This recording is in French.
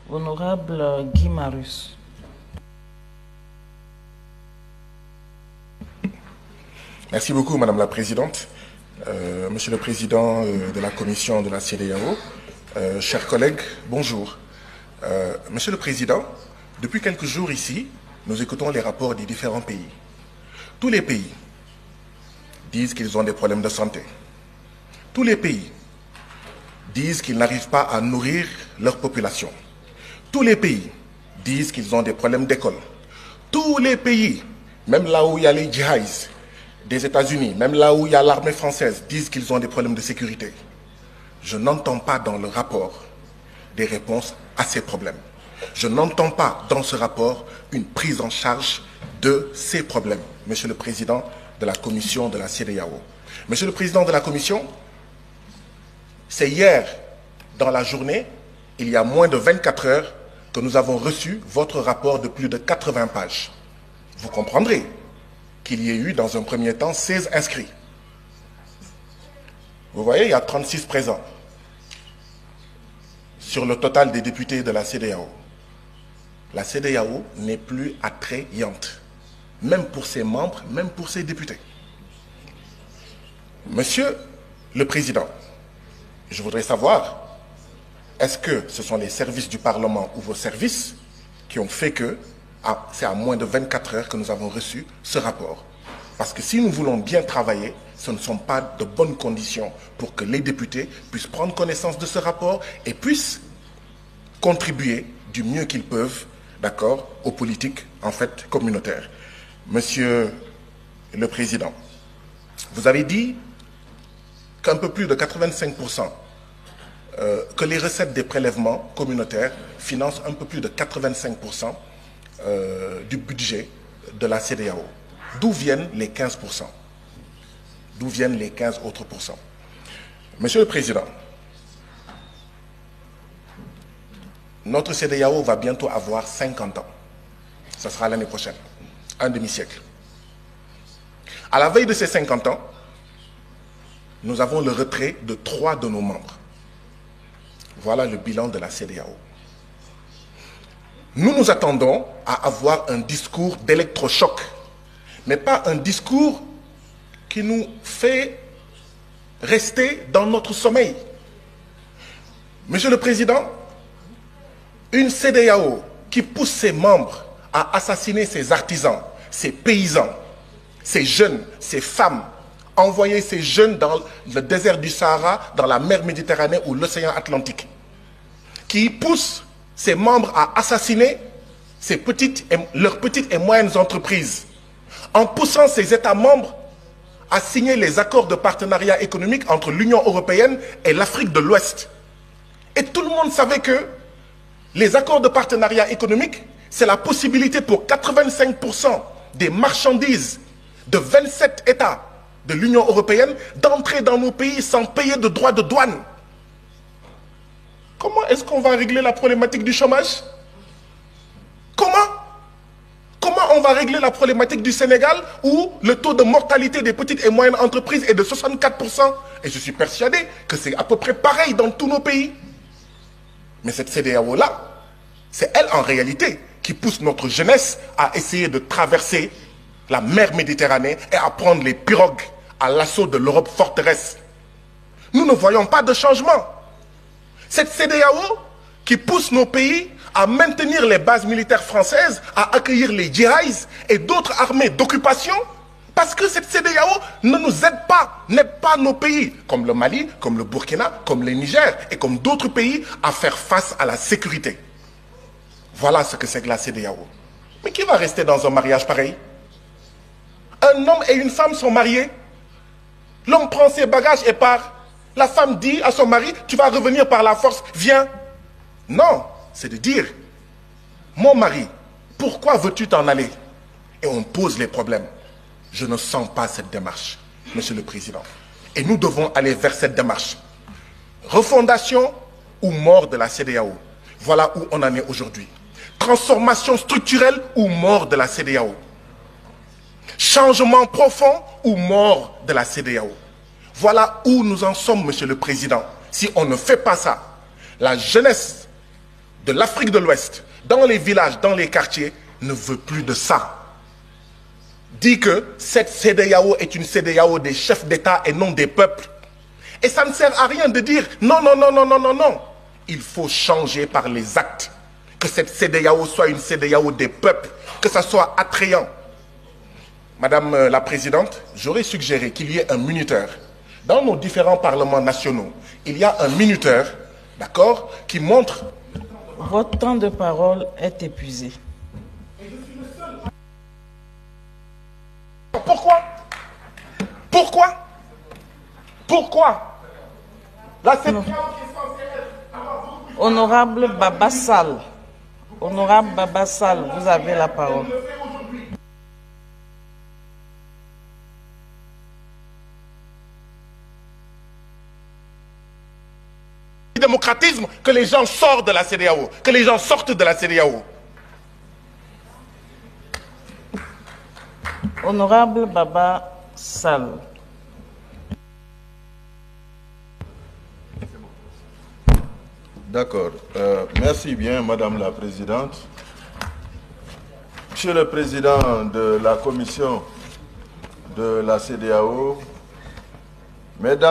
Honorable Guy Marus. Merci beaucoup, Madame la Présidente. Monsieur le Président de la Commission de la CEDEAO, chers collègues, bonjour. Monsieur le Président, depuis quelques jours ici, nous écoutons les rapports des différents pays. Tous les pays disent qu'ils ont des problèmes de santé. Tous les pays disent qu'ils n'arrivent pas à nourrir leur population. Tous les pays disent qu'ils ont des problèmes d'école. Tous les pays, même là où il y a les djihadistes des États-Unis, même là où il y a l'armée française, disent qu'ils ont des problèmes de sécurité. Je n'entends pas dans le rapport des réponses à ces problèmes. Je n'entends pas dans ce rapport une prise en charge de ces problèmes. Monsieur le Président de la Commission de la CEDEAO. Monsieur le Président de la Commission, c'est hier, dans la journée, il y a moins de 24 heures, que nous avons reçu votre rapport de plus de 80 pages. Vous comprendrez qu'il y ait eu, dans un premier temps, 16 inscrits. Vous voyez, il y a 36 présents sur le total des députés de la CEDEAO. La CEDEAO n'est plus attrayante, même pour ses membres, même pour ses députés. Monsieur le Président, je voudrais savoir, est-ce que ce sont les services du Parlement ou vos services qui ont fait que c'est à moins de 24 heures que nous avons reçu ce rapport? Parce que si nous voulons bien travailler, ce ne sont pas de bonnes conditions pour que les députés puissent prendre connaissance de ce rapport et puissent contribuer du mieux qu'ils peuvent, d'accord, aux politiques, en fait, communautaires. Monsieur le Président, vous avez dit qu'un peu plus de 85%, que les recettes des prélèvements communautaires financent un peu plus de 85% du budget de la CEDEAO. D'où viennent les 15%? D'où viennent les 15 autres pourcents? Monsieur le Président, notre CEDEAO va bientôt avoir 50 ans. Ce sera l'année prochaine, un demi-siècle. À la veille de ces 50 ans, nous avons le retrait de 3 de nos membres. Voilà le bilan de la CEDEAO. Nous nous attendons à avoir un discours d'électrochoc, mais pas un discours qui nous fait rester dans notre sommeil. Monsieur le Président, une CEDEAO qui pousse ses membres à assassiner ses artisans, ses paysans, ses jeunes, ses femmes, envoyer ces jeunes dans le désert du Sahara, dans la mer Méditerranée ou l'océan Atlantique, qui pousse ses membres à assassiner leurs petites et moyennes entreprises, en poussant ces États membres à signer les accords de partenariat économique entre l'Union européenne et l'Afrique de l'Ouest. Et tout le monde savait que les accords de partenariat économique, c'est la possibilité pour 85% des marchandises de 27 États de l'Union européenne d'entrer dans nos pays sans payer de droits de douane. Comment est-ce qu'on va régler la problématique du chômage? Comment on va régler la problématique du Sénégal où le taux de mortalité des petites et moyennes entreprises est de 64%? Et je suis persuadé que c'est à peu près pareil dans tous nos pays. Mais cette CEDEAO-là, c'est elle en réalité qui pousse notre jeunesse à essayer de traverser la mer Méditerranée et à prendre les pirogues à l'assaut de l'Europe forteresse. Nous ne voyons pas de changement. Cette CEDEAO qui pousse nos pays à maintenir les bases militaires françaises, à accueillir les djihadistes et d'autres armées d'occupation, parce que cette CEDEAO ne nous aide pas, n'aide pas nos pays, comme le Mali, comme le Burkina, comme le Niger et comme d'autres pays, à faire face à la sécurité. Voilà ce que c'est que la CEDEAO. Mais qui va rester dans un mariage pareil? Un homme et une femme sont mariés. L'homme prend ses bagages et part. La femme dit à son mari, tu vas revenir par la force, viens. Non, c'est de dire, mon mari, pourquoi veux-tu t'en aller? Et on pose les problèmes. Je ne sens pas cette démarche, Monsieur le Président. Et nous devons aller vers cette démarche. Refondation ou mort de la CEDEAO. Voilà où on en est aujourd'hui. Transformation structurelle ou mort de la CEDEAO. Changement profond ou mort de la CEDEAO. Voilà où nous en sommes, Monsieur le Président. Si on ne fait pas ça, la jeunesse de l'Afrique de l'Ouest, dans les villages, dans les quartiers, ne veut plus de ça. Dit que cette CEDEAO est une CEDEAO des chefs d'État et non des peuples. Et ça ne sert à rien de dire non, non, non, non, non, non, non. Il faut changer par les actes. Que cette CEDEAO soit une CEDEAO des peuples, que ça soit attrayant. Madame la Présidente, j'aurais suggéré qu'il y ait un minuteur. Dans nos différents parlements nationaux, il y a un minuteur, d'accord, qui montre... Votre temps de parole est épuisé. Pourquoi? Pourquoi? Pourquoi? La CEDEAO qui est censée être... Honorable Baba Sall. Honorable Baba Sall, vous avez la parole. Démocratisme, que les gens sortent de la CEDEAO, que les gens sortent de la CEDEAO. Honorable Baba Sall. D'accord. Merci bien, Madame la Présidente. Monsieur le Président de la Commission de la CEDEAO, Mesdames